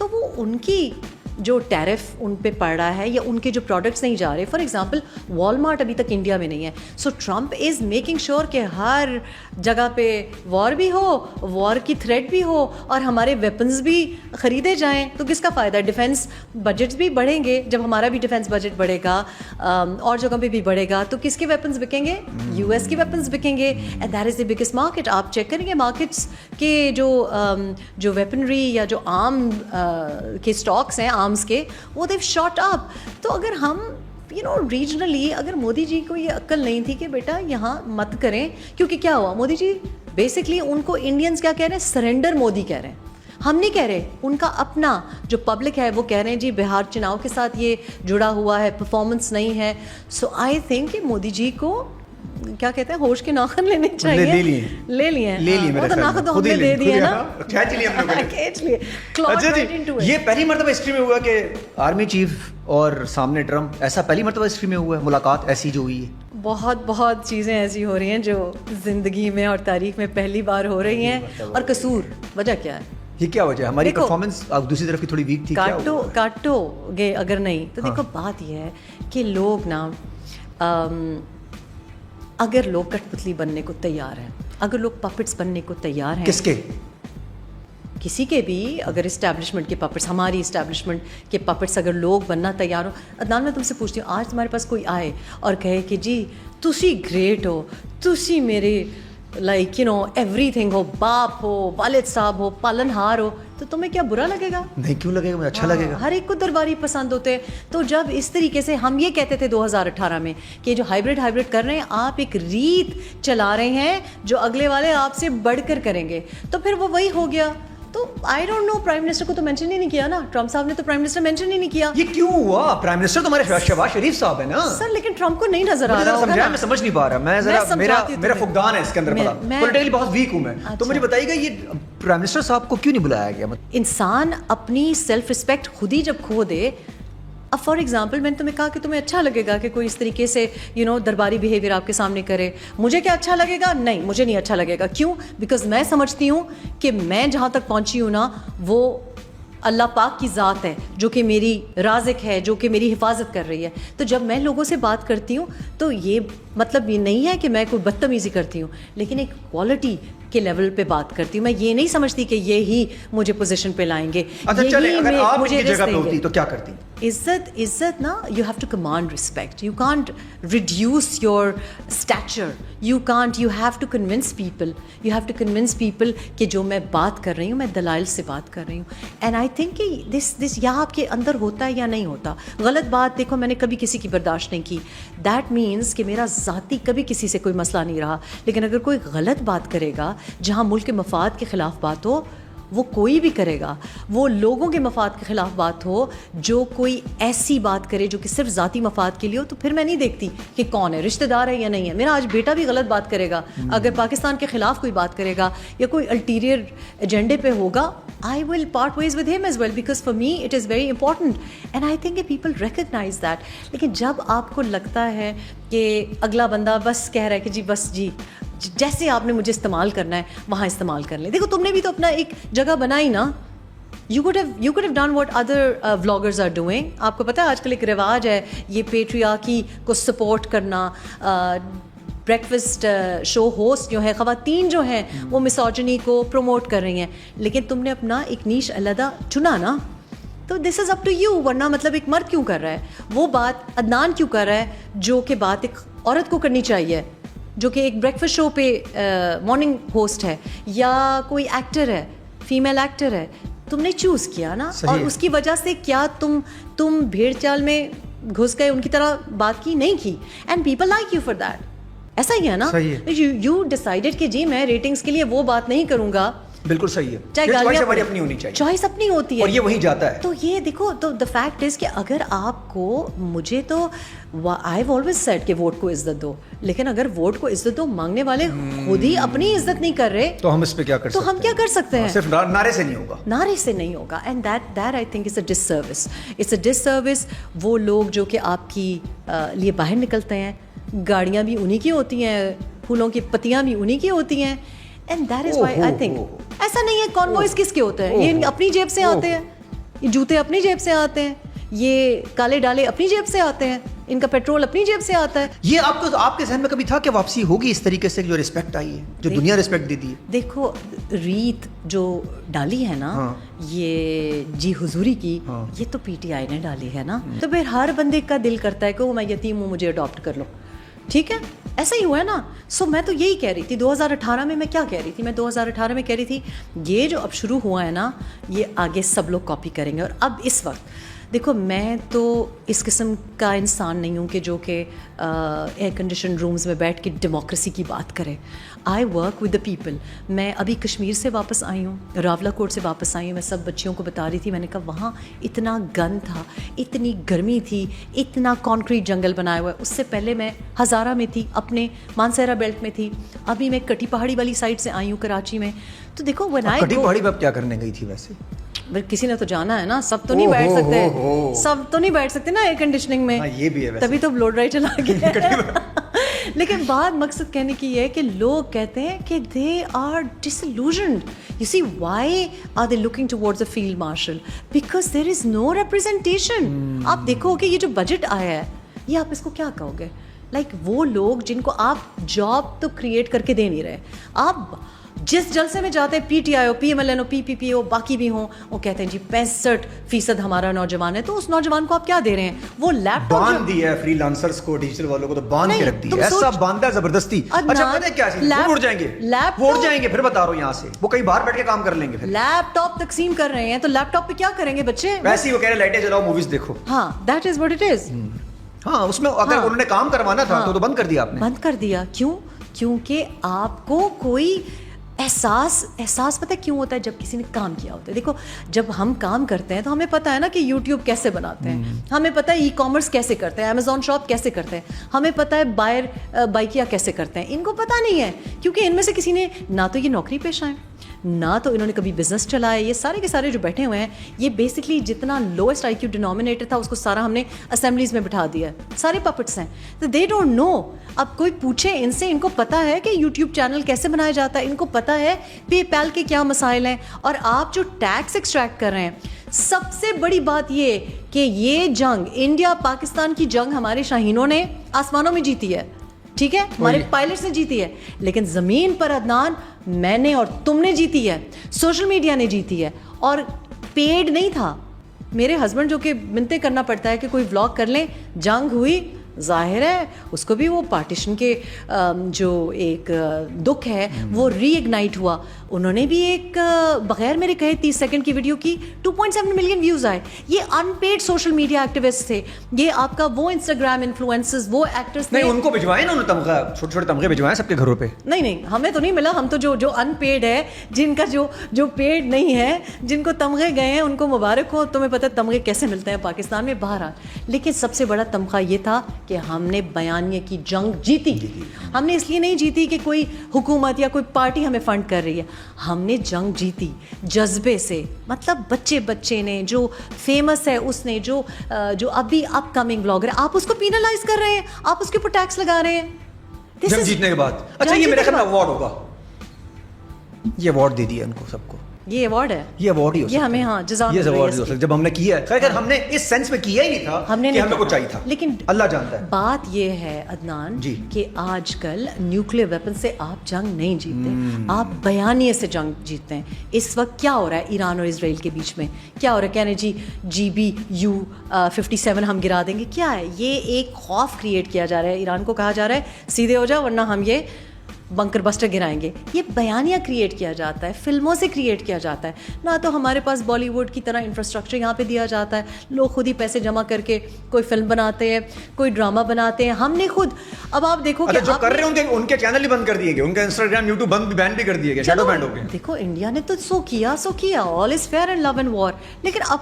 تو وہ ان کی جو ٹیرف ان پہ پڑ رہا ہے یا ان کے جو پروڈکٹس نہیں جا رہے. فار ایگزامپل والمارٹ ابھی تک انڈیا میں نہیں ہے. سو ٹرمپ از میکنگ شیور کہ ہر جگہ پہ وار بھی ہو, وار کی تھریٹ بھی ہو, اور ہمارے ویپنز بھی خریدے جائیں. تو کس کا فائدہ ہے؟ ڈیفینس بجٹس بھی بڑھیں گے. جب ہمارا بھی ڈیفینس بجٹ بڑھے گا اور جگہ پہ بھی بڑھے گا تو کس کے ویپنز بکیں گے؟ یو ایس کی ویپنز بکیں گے. And that is the biggest market. آپ چیک کریں گے مارکیٹس کے جو ویپنری یا جو آرم کے اسٹاکس ہیں آرمس کے, وہ دیو شاٹ اپ. تو اگر ہم ریجنلی, اگر مودی جی کو یہ عقل نہیں تھی کہ بیٹا یہاں مت کریں, کیونکہ کیا ہوا, مودی جی بیسکلی ان کو انڈینس کیا کہہ رہے ہیں, سرنڈر مودی کہہ رہے ہیں. ہم نہیں کہہ رہے, ان کا اپنا جو پبلک ہے وہ کہہ رہے ہیں جی بہار چناؤ کے ساتھ یہ جڑا ہوا ہے, پرفارمنس نہیں ہے. سو آئی تھنک کہ مودی جی کو کیا کہتے ہیں, ہوش کے ناخن لینے چاہیے. لے لیے وہ تو ناخن تو ہم نے دے دیے نا, کھینچ لیے. یہ پہلی مرتبہ ہسٹری میں ہوا کہ آرمی چیف اور سامنے ٹرمپ, ایسا پہلی مرتبہ ہسٹری میں ہوا ہے ملاقات ایسی جو ہوئی ہے؟ بہت چیزیں ایسی ہو رہی ہیں جو زندگی میں اور تاریخ میں پہلی بار ہو رہی ہیں. اور قصور وجہ کیا ہے؟ یہ کیا وجہ ہے؟ ہماری پرفارمنس دوسری طرف کی تھوڑی ویک تھی. کاٹو گے اگر نہیں تو دیکھو بات یہ ہے کہ لوگ نا, اگر لوگ کٹ پتلی بننے کو تیار ہیں, اگر لوگ پپٹس بننے کو تیار ہیں, کس کے؟ کسی کے بھی, اگر اسٹیبلشمنٹ کے پپٹس, ہماری اسٹیبلشمنٹ کے پپٹس اگر لوگ بننا تیار ہو. عدنان میں تم سے پوچھتی ہوں, آج تمہارے پاس کوئی آئے اور کہے کہ جی تسی گریٹ ہو, تسی میرے لائک ایوری تھنگ ہو, باپ ہو, والد صاحب ہو, پالن ہار ہو, تو تمہیں کیا برا لگے گا؟ نہیں, کیوں لگے گا, مجھے اچھا لگے گا. ہر ایک کو درباری پسند ہوتے ہیں. تو جب اس طریقے سے ہم یہ کہتے تھے 2018 میں کہ جو ہائبرڈ کر رہے ہیں, آپ ایک ریت چلا رہے ہیں جو اگلے والے آپ سے بڑھ کر کریں گے, تو پھر وہ وہی ہو گیا. تو I don't know, prime minister کو تو مینشن ہی نہیں کیا نا, ٹرمپ صاحب نے تو پرائم منسٹر مینشن ہی نہیں کیا. یہ کیوں ہوا؟ پرائم منسٹر تو ہمارے شہباز شریف صاحب ہے نا سر, لیکن ٹرمپ کو نہیں نظر آ رہا ہوگا. میں سمجھ نہیں پا رہا, میں ذرا میرا فقدان ہے اس کے اندر, پتا پولیٹیکلی بہت ویک ہوں میں. تو مجھے بتائیے گا یہ پرائم منسٹر صاحب کو کیوں نہیں بلایا گیا؟ انسان اپنی سیلف رسپیکٹ خود ہی جب کھو دے. اب فار ایگزامپل میں نے تمہیں کہا کہ تمہیں اچھا لگے گا کہ کوئی اس طریقے سے درباری بیہیویئر آپ کے سامنے کرے. مجھے کیا اچھا لگے گا؟ نہیں, مجھے نہیں اچھا لگے گا. کیوں؟ بیکاز میں سمجھتی ہوں کہ میں جہاں تک پہنچی ہوں نا, وہ اللہ پاک کی ذات ہے جو کہ میری رازق ہے, جو کہ میری حفاظت کر رہی ہے. تو جب میں لوگوں سے بات کرتی ہوں تو یہ مطلب یہ نہیں ہے کہ میں کوئی بدتمیزی کرتی ہوں, لیکن ایک کوالٹی کے لیول پہ بات کرتی ہوں. میں یہ نہیں سمجھتی کہ یہی مجھے پوزیشن پہ لائیں گے. اگر آپ مجھے جگہ پہ ہوتی تو کیا کرتی؟ عزت نا, you have to command respect. You can't reduce your stature. You have to convince people کہ جو میں بات کر رہی ہوں میں دلائل سے بات کر رہی ہوں. اینڈ آئی تھنک کہ دس یا آپ کے اندر ہوتا ہے یا نہیں ہوتا. غلط بات دیکھو, میں نے کبھی کسی کی برداشت نہیں کی. دیٹ مینس کہ میرا ذاتی کبھی کسی سے کوئی مسئلہ نہیں رہا. لیکن اگر کوئی غلط بات کرے گا جہاں ملک کے مفاد کے خلاف بات ہو, وہ کوئی بھی کرے گا. وہ لوگوں کے مفاد کے خلاف بات ہو, جو کوئی ایسی بات کرے جو کہ صرف ذاتی مفاد کے لیے ہو, تو پھر میں نہیں دیکھتی کہ کون ہے, رشتہ دار ہے یا نہیں ہے. میرا آج بیٹا بھی غلط بات کرے گا, اگر پاکستان کے خلاف کوئی بات کرے گا یا کوئی الٹیریئر ایجنڈے پہ ہوگا, I will part ways with him as well, because for me it is very important and I think that people recognize that. لیکن جب آپ کو لگتا ہے کہ اگلا بندہ بس کہہ رہا ہے کہ جی بس جی جیسے آپ نے مجھے استعمال کرنا ہے وہاں استعمال کر لیں. دیکھو تم نے بھی تو اپنا ایک جگہ بنائی نا. You could have done what other vloggers are doing. آپ کو پتہ ہے آج کل ایک رواج ہے یہ پیٹریارکی کو سپورٹ کرنا. بریکفسٹ شو ہوسٹ جو ہے, خواتین جو ہیں وہ مسوجنی کو پروموٹ کر رہی ہیں, لیکن تم نے اپنا ایک نیش علیحدہ چنا نا. تو دس از اپ ٹو یو. ورنہ مطلب ایک مرد کیوں کر رہا ہے وہ بات, عدنان کیوں کر رہا ہے جو کہ بات ایک عورت کو کرنی چاہیے, جو کہ ایک بریکفسٹ شو پہ مارننگ ہوسٹ ہے, یا کوئی ایکٹر ہے, فیمیل ایکٹر ہے. تم نے چوز کیا نا, اور اس کی وجہ سے کیا تم بھیڑ چال میں گھس گئے, ان کی طرح بات کی نہیں کی, and people like you for that. ایسا ہی ہے نا, یو ڈیسائیڈڈ کہ جی میں ریٹنگز کے لیے وہ بات نہیں کروں گا. بالکل صحیح ہے, چاہے ہماری اپنی ہونی چاہیے, چوائس اپنی ہوتی ہے اور یہ وہیں جاتا ہے. تو یہ دیکھو, تو دا فیکٹ از کہ اگر آپ کو, مجھے تو آئی ہیو آلویز سیڈ کہ ووٹ کو عزت دو, لیکن اگر ووٹ کو عزت دو, مانگنے والے خود ہی اپنی عزت نہیں کر رہے, تو ہم اس پہ کیا کر سکتے ہیں؟ تو ہم کیا کر سکتے ہیں؟ صرف نعرے سے نہیں ہوگا, نعرے سے نہیں ہوگا. And that I think is a disservice. It's a disservice. وہ لوگ جو کہ آپ کی لیے باہر نکلتے ہیں, گاڑیاں بھی انہی کی ہوتی ہیں, پھولوں کی پتیاں بھی انہی کی ہوتی ہیں, and that is why I think ایسا نہیں ہے. کانوائز کس کے ہوتے ہیں؟ یہ اپنی جیب سے آتے ہیں. یہ جوتے اپنی جیب سے آتے ہیں, یہ کالے ڈالے اپنی جیب سے آتے ہیں, ان کا پیٹرول اپنی جیب سے آتا ہے. یہ آپ کے ذہن میں کبھی تھا کہ واپسی ہوگی اس طریقے سے جو رسپیکٹ آئی ہے, جو دنیا رسپیکٹ دیتی ہے؟ دیکھو ریت جو ڈالی ہے نا یہ جی حضوری کی, یہ تو پی ٹی آئی نے ڈالی ہے نا, تو پھر ہر بندے کا دل کرتا ہے کہ وہ میں یتیم ہوں مجھے اڈاپٹ کر لو, ٹھیک ہے, ایسا ہی ہوا ہے نا. سو میں تو یہی کہہ رہی تھی 2018 میں کیا کہہ رہی تھی, میں 2018 میں کہہ رہی تھی یہ جو اب شروع ہوا ہے نا یہ آگے سب لوگ کاپی کریں گے. اور اب اس وقت دیکھو میں تو اس قسم کا انسان نہیں ہوں کہ جو کہ ایئر کنڈیشن رومز میں بیٹھ کے ڈیموکریسی کی بات کرے. I work with the people. میں ابھی کشمیر سے واپس آئی ہوں, راولا کوٹ سے واپس آئی ہوں. میں سب بچیوں کو بتا رہی تھی, میں نے کہا وہاں اتنا گند تھا, اتنی گرمی تھی, اتنا کانکریٹ جنگل بنایا ہوا ہے. اس سے پہلے میں ہزارہ میں تھی, اپنے مانسہرہ بیلٹ میں تھی, ابھی میں کٹی پہاڑی والی سائڈ سے آئی ہوں کراچی میں. تو دیکھو کٹی پہاڑی میں کیا کرنے گئی تھی ویسے؟ کسی نے تو جانا ہے نا, سب تو نہیں بیٹھ سکتے, سب تو نہیں بیٹھ سکتے نا ایئر کنڈیشننگ میں, یہ بھی ہے تبھی تو بلو ڈرائی چلا گیا. لیکن بات مقصد کہنے کی یہ ہے کہ لوگ کہتے ہیں کہ they are disillusioned. You see why are they looking towards a field marshal? Because there is no representation. آپ دیکھو کہ یہ جو بجٹ آیا ہے یہ آپ اس کو کیا کہو گے؟ لائک وہ لوگ جن کو آپ جاب تو کریٹ کر کے دے نہیں رہے, آپ جس جلسے میں جاتے ہیں, پی ٹی آئی ہو, پی ایم ایل این ہو, پی پی پی ہو, باقی بھی ہوں, وہ کہتے ہیں جی 65% ہمارا نوجوان ہے. تو اس نوجوان کو آپ کیا دے رہے ہیں؟ وہ لیپ ٹاپ باندھ دیا ہے فری لانسرز کو, ڈیجیٹل والوں کو تو باندھ کے رکھ دیا ہے, ایسا باندھا ہے زبردستی. اچھا پتہ ہے کیا چیز, وہ اڑ جائیں گے, وہ اڑ جائیں گے, پھر بتا رہا ہوں یہاں سے وہ کہیں باہر بیٹھ کے کام کر لیں گے. پھر لیپ ٹاپ تقسیم کر رہے ہیں تو لیپ ٹاپ پہ کیا کریں گے بچے؟ ویسے ہی وہ کہہ رہے ہیں لائٹیں جلاؤ موویز دیکھو. ہاں that is what it is. ہاں اس میں اگر انہوں نے کام کروانا تھا تو بند کر دیا آپ نے. بند کر دیا. کیوں؟ کیونکہ آپ کو کوئی احساس پتہ ہے کیوں ہوتا ہے؟ جب کسی نے کام کیا ہوتا ہے. دیکھو جب ہم کام کرتے ہیں تو ہمیں پتہ ہے نا کہ یوٹیوب کیسے بناتے ہیں, ہمیں پتہ ہے ای کامرس کیسے کرتے ہیں, امیزون شاپ کیسے کرتے ہیں, ہمیں پتہ ہے بائکیا کیسے کرتے ہیں. ان کو پتہ نہیں ہے کیونکہ ان میں سے کسی نے نہ تو یہ نوکری پیشہ ہے, نہ تو انہوں نے کبھی بزنس چلایا. یہ سارے کے سارے جو بیٹھے ہوئے ہیں یہ بیسکلی جتنا لوئسٹ آئی کیو ڈینومینیٹر تھا اس کو سارا ہم نے اسمبلیز میں بٹھا دیا ہے. سارے پپٹس ہیں, تو دے ڈونٹ نو. اب کوئی پوچھے ان سے, ان کو پتہ ہے کہ یوٹیوب چینل کیسے بنایا جاتا ہے, ان کو پتہ ہے پے پیل کے کیا مسائل ہیں. اور آپ جو ٹیکس ایکسٹریکٹ کر رہے ہیں, سب سے بڑی بات یہ کہ یہ جنگ انڈیا پاکستان کی جنگ ہمارے شاہینوں نے آسمانوں میں جیتی ہے, ٹھیک ہے, ہمارے پائلٹس نے جیتی ہے, لیکن زمین پر عدنان میں نے اور تم نے جیتی ہے, سوشل میڈیا نے جیتی ہے. اور پیڈ نہیں تھا. میرے ہسبینڈ جو کہ منتیں کرنا پڑتا ہے کہ کوئی ولاگ کر لیں, جنگ ہوئی, ظاہر ہے اس کو بھی وہ پارٹیشن کے جو ایک دکھ ہے وہ ری ایگنائٹ ہوا. انہوں نے بھی ایک بغیر میرے کہے 30 سیکنڈ کی ویڈیو کی, 2.7 ملین ویوز آئے. یہ ان پیڈ سوشل میڈیا ایکٹیوسٹ تھے, یہ آپ کا وہ انسٹاگرام انفلوئنسرز, وہ ایکٹرز تھے. نہیں ان کو بھجوائے نا, انہوں نے تمغہ, چھوٹے چھوٹے تمغے بھجوائے سب کے گھروں پہ. نہیں ہمیں تو نہیں ملا. ہم تو جو ان پیڈ ہے, جن کا جو پیڈ نہیں ہے, جن کو تمغے گئے ہیں ان کو مبارک ہو. تمہیں پتہ تمغے کیسے ملتے ہیں پاکستان میں باہر. لیکن سب سے بڑا تمغہ یہ تھا کہ ہم نے بیانیے کی جنگ جیتی. ہم نے اس لیے نہیں جیتی کہ کوئی حکومت یا کوئی پارٹی ہمیں فنڈ کر رہی ہے, ہم نے جنگ جیتی جذبے سے. مطلب بچے نے جو فیمس ہے, اس نے جو ابھی اپ کمنگ بلاگر ہے, آپ اس کو پینلائز کر رہے ہیں, آپ اس کے اوپر ٹیکس لگا رہے ہیں جنگ جیتنے کے بعد. اچھا یہ میرے خیال میں ایوارڈ ہوگا, یہ ایوارڈ دے دیا ان کو سب کو. یہ ایوارڈ ہے, یہ ایوارڈ ہی ہو یہ ہمیں, ہاں جزاک یہ ایوارڈ ہو سکتا جب ہم نے کیا ہے. خیر ہم نے اس سینس میں کیا ہی نہیں تھا کہ ہمیں کو چاہیے تھا, لیکن اللہ جانتا ہے. بات یہ ہے عدنان کہ آج کل نیوکلیئر ویپن سے آپ جنگ نہیں جیتتے, آپ بیانیے سے جنگ جیتتے ہیں. اس وقت کیا ہو رہا ہے ایران اور اسرائیل کے بیچ میں؟ کیا ہو رہا ہے؟ کہنے GBU-57 ہم گرا دیں گے. کیا ہے یہ؟ ایک خوف کریٹ کیا جا رہا ہے. ایران کو کہا جا رہا ہے سیدھے ہو جاؤ ورنہ ہم یہ بنکر بسٹر گرائیں گے. یہ بیانیہ کریٹ کیا جاتا ہے, فلموں سے کریٹ کیا جاتا ہے. نہ تو ہمارے پاس بالی ووڈ کی طرح انفراسٹرکچر یہاں پہ دیا جاتا ہے. لوگ خود ہی پیسے جمع کر کے کوئی فلم بناتے ہیں, کوئی ڈرامہ بناتے ہیں. ہم نے خود, اب آپ دیکھو کہ جو کر رہے ہوں گے ان کے چینل ہی بند کر دیے گئے, ان کا انسٹاگرام یوٹیوب بین بھی کر دیے گئے, شیڈو بینڈ ہو گئے. دیکھو انڈیا نے تو سو کیا, all is fair and love and war. لیکن اب